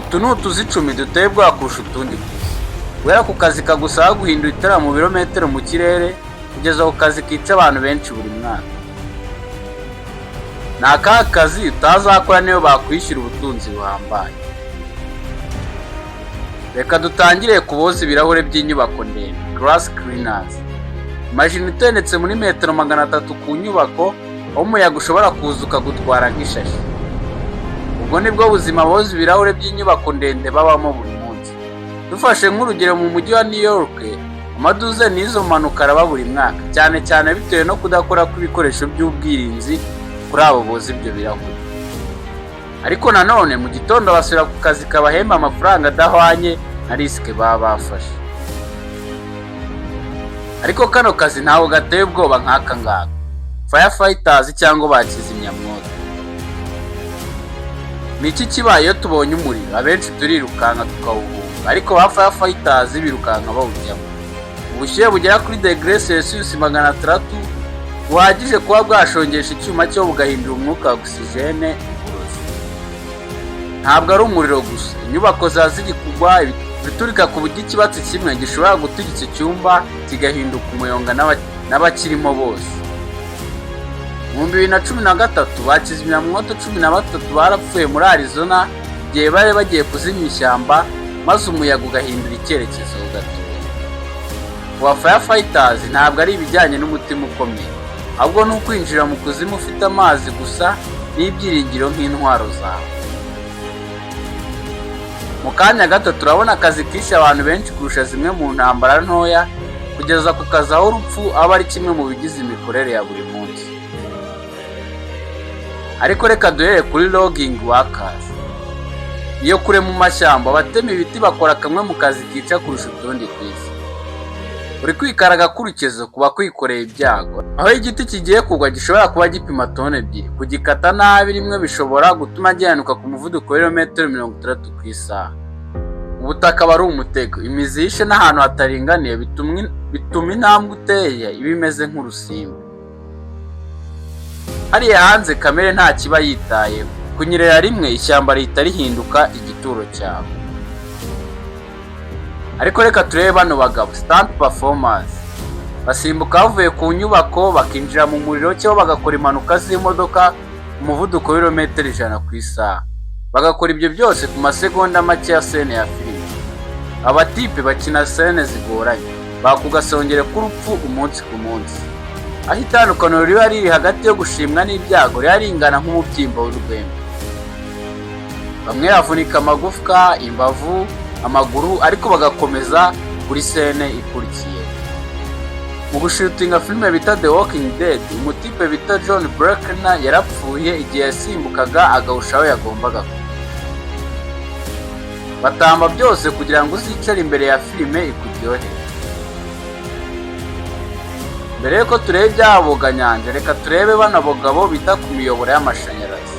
Utu nutuzi 10 duteye bwa kurusha utundi. Guhera ku kazi kagusaba guhindura itara mu birometero mu kirere kugeza ku kazi kica abantu benshi buri mwaka. Naka kazi utazakora niyo bakwishyura ubutunzi buhambaye. Reka dutangire kuboza ibirahure by'inyubako ndende, glass cleaners. Imagine utenetse muri metero 300 ku nyubako, aho umuyaga ushobora kuzuka gutwara nk'ishashi. Ubwo nibwo buzima boza ibirahure by'inyubako ndende babamo buri munsi. Dufashe nk'urugero mu mujyi wa New York, amaduze n'izo mpanuka araba buri mwaka, cyane cyane bitewe no kudakora kw'ibikoresho by'ubwirinzi kuri abo boza ibyo birahure. Ariko nanone mu gitondo basubira ku kazi kabahemba amafaranga adahwanye na risike baba bafashe. Ariko kano kazi ntaho gateye ubwoba nk'aka ngaka. Firefighters cyangwa bakizimyamwoto. Niki kibaye iyo tubonye umuriro? Abenshi turirukanka tukawuhunga, ariko ba firefighters birukanka bawujyamo. Ubushyuhe bugera kuri degree Celsius 600 buhagije kuba bwashongesha icyuma cyo bugahindura umwuka wa oxygene. Ntabwo ari umuriro gusa, inyubako zaziri kugwa biturika ku buryo ikibatsi kimwe gishobora guturika icyumba kigahinduka umuyonga n'abakirimo bose. Mu 2013 bakizimyamwoto 13 barapfuye muri Arizona igihe bari bagiye kuzimya ishyamba maze umuyaga ugahindura icyerekezo ugatuza. Wa firefighters ntabwo ari ibijyanye n'umutima ukomeye, ahubwo ni ukwinjira mu kuzimu ufite amazi gusa n'ibyiringiro nk'intwaro zawe. Mu kanya gato turabona akazi kishe abantu benshi kurusha zimwe mu ntambara ntoya kugeza ku kazi aho urupfu aba ari kimwe mu bigize imikorere ya buri munsi. Ariko reka duhere kuri logging workers. Iyo kure mu mashyamba abatema ibiti bakora kamwe mu kazi kica kurusha utundi kwisi. Uri kwikaraga kurukezo kuba kwikoreye ibyago, aho igiti kigiye kugwa gishobora kuba gipima tone 2, kugikata nabi rimwe bishobora gutuma gihanuka ku muvuduko wa kilometero 30 ku isaha. Ubutaka bari umutego, imizi yishe n'ahantu hataringaniye bituma intambwe uteye ibimeze nk'urusimbi. Hariya hanze kamere nta kiba yitayeho, kunyerera rimwe ishyamba rihita rihinduka igituro cyawe. Ariko reka turebe bano bagabo, stunt performers. Basimbuka bavuye ku nyubako bakinjira mu muriro cyo bagakora impanuka z'imodoka umuvuduko wa kilometero 100 ku isaha. Bagakora ibyo byose ku masegonda make ya scene ya filime. Abatipe bakina scene zigoranye, bakugasongere k'urupfu umunsi ku munsi. Aho itandukano riba riri hagati yo gushimwa n'ibyago ryaringana nk'umubyimba w'urwembe. Bamwe bavunika amagufwa, imbavu, amaguru, ariko bagakomeza kuri scene ikurikiye. Mu gushutinga filime bita The Walking Dead, umutipe bita John Brackner yarapfuye igihe yasimbukaga agahusha aho yagombaga kuba. Batamba byose kugira ngo uzicare imbere ya filime ikuryohere. Mbere yuko turebe ibyaboga nyanja, reka turebe bano bagabo bita ku miyoboro y'amashanyarazi.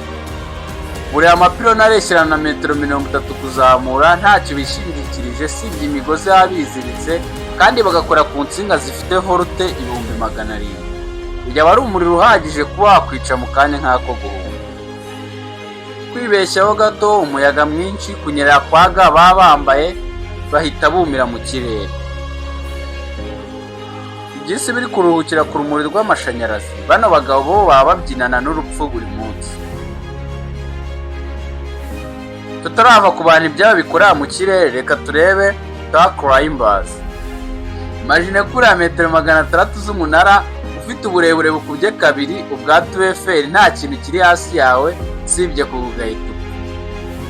Buri amapironi areshyira na metero 30 kuzamura ntacyo bishingikirije sibye imigozi yabiziritse, kandi bagakora ku nsinga zifite volte 200,000. Bijya bari umuriro uhagije kuba wakwica mu kanya nk'ako guhunga. Kwibeshyaho gato, umuyaga mwinshi, kunyerera kwaga bambaye bahita bumira mu kirere. Ibyisi biri kuruhukira ku rumuri rw'amashanyarazi, bano bagabo baba babyinana n'urupfu buri munsi. Tutarava ku bantu ibyabo bikorera mu kirere, reka turebe tower climbers. Imagine kuri metero 600 z'umunara ufite uburebure bukubye kabiri ubwa UFL, nta kintu kiri hasi yawe sibye kugahita.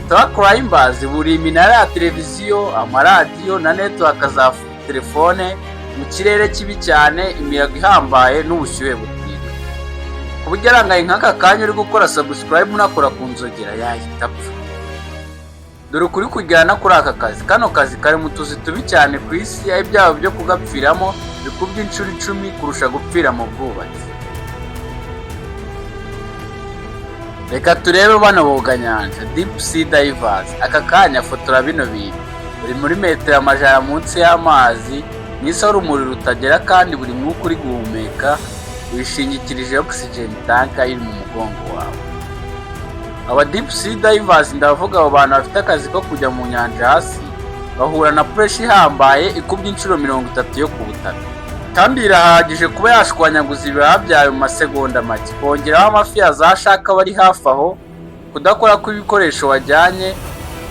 Tower climbers buri iminara ya televiziyo, amaradiyo na network za telefone mu kirere kibi cyane, imiyaga ihambaye n'ubushyuhe butwika. Kubugerangaye nk'aka kanya uri gukora subscribe unakora ku nzogera yahita apfa. Dore kuri kujyana kuri aka kazi. Kano kazi kari mu tuzi tubi cyane ku isi, aho ibyabo byo kugapfiramo bikubye inshuro 10 kurusha gupfira mu bwubatsi. Reka turebe bano boga nyanja, deep sea divers. Aka kanya fotora bino bintu. Buri muri metero amajana munsi y'amazi, n'isa urumuri rutagera, kandi buri mwuka uri guhumeka wishingikirije oxygen tank iri mu mugongo wawe. aba deep sea divers ndavuga abo bantu bafite akazi ko kujya mu nyanja hasi bahura na pressure ihambaye ikubye inshuro 30 yo ku butaka, kandi irahagije kuba yashwanyaguza ibihaha byayo mu masegonda make, kongeraho amafi yazashaka bari hafi aho, kudakora kw'ibikoresho wajyanye,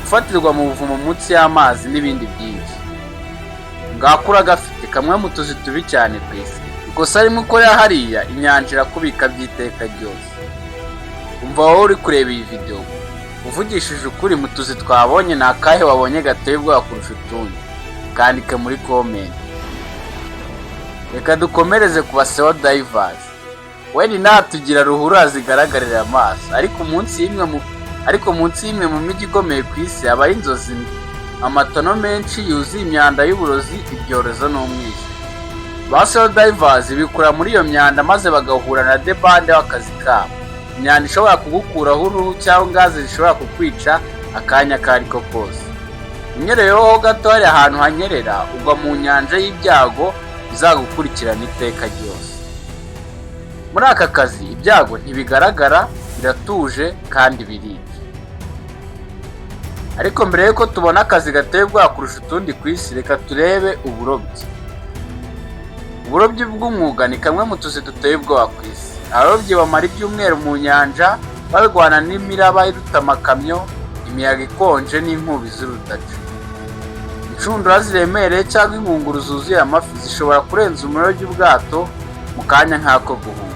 gufatirwa mu buvumo munsi y'amazi n'ibindi byinshi. Ngakura gafite kamwe mu tuzi tubi cyane ku isi. Ikosa rimwe ukorera hariya, inyanja irakubika by'iteka ryose. Umva wowe uri kureba iyi video, uvugishije ukuri mu tuzi twabonye ni akahe wabonye gateye ubwoba kurusha utundi? Kandike muri comment. Reka dukomereze ku baseo divers. Weni natugira ruhurura zigaragarira amaso, ariko munsi y'imwe mu mijyi ikomeye ku isi aba inzozi, amatono menshi yuzuye imyanda y'uburozi, ibyorezo n'umwijima. Baseo divers bikura muri iyo myanda maze bagahura na debande w'akazi kabo. Imyanda ishobora kugukuraho uruhu cyangwa gaze zishobora kukwica akanya kariko kose. Unyereyeho gato hari ahantu hanyerera, ugwa mu nyanja y'ibyago bizagukurikirana iteka ryose. Muri aka kazi ibyago ntibigaragara, biratuje kandi biribye. Ariko mbere yuko tubona akazi gateye ubwoba kurusha utundi ku isi, reka turebe uburobyi. Uburobyi bw'umwuga ni kamwe mu tuzi duteye ubwoba ku isi. Abarobyi bamara ibyumweru mu nyanja barwana n'imiraba iruta amakamyo, imiyaga ikonje n'inkubi z'urudaca. Inshundura ziremereye cyangwa inkunguru zuzuye amafi zishobora kurenza umuriro w'ubwato mu kanya nk'ako guhunga.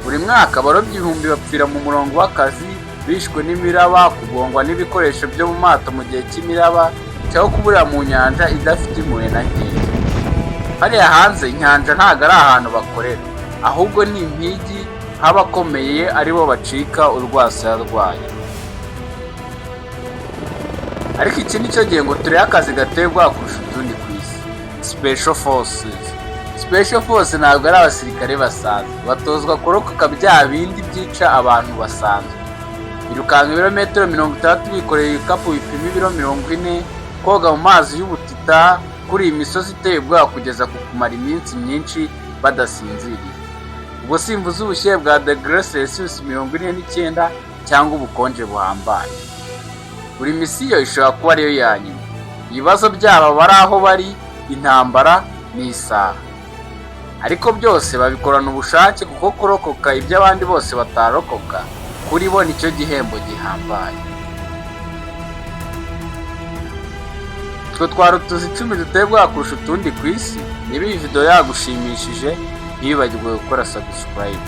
Buri mwaka abarobyi 1000 bapfira mu murongo w'akazi, bishwe n'imiraba, kugongwa n'ibikoresho byo mu mato mu gihe cy'imiraba, cyangwa kuburira mu nyanja idafite impuhwe na nkeya. Hariya hanze inyanja ntago ari ahantu bakorera, ahubwo ni impigi nk'abakomeye aribo bacika urwasaya rwayo. Ariko iki nicyo gihe ngo turebe akazi gateye ubwoba kurusha utundi ku isi. Special Forces. Special Force ntabwo ari abasirikare basanzwe, batozwa kurokoka bya bindi byica abantu basanzwe. Birukanka ibirometero 60 bikoreye ibikapu bipima ibiro 40, koga mu mazi y'ubutita kuri imisozi iteye ubwoba kugeza ku kumara iminsi myinshi badasinziriye. Ubwo simvuze ubushyuhe bwa degree Celsius 49 cyangwa ubukonje buhambaye. Buri misiyo ishobora kuba ariyo yanyuma. Ibibazo byabo bari aho bari, intambara n'isaha. Ariko byose babikorana ubushake, kuko kurokoka ibyo abandi bose batarokoka kuri bo nicyo gihembo gihambaye. Twe twari utuzi 10 duteye ubwoba kurusha utundi ku isi. Niba iyi video yagushimishije, ntibibagirwe gukora subscribe.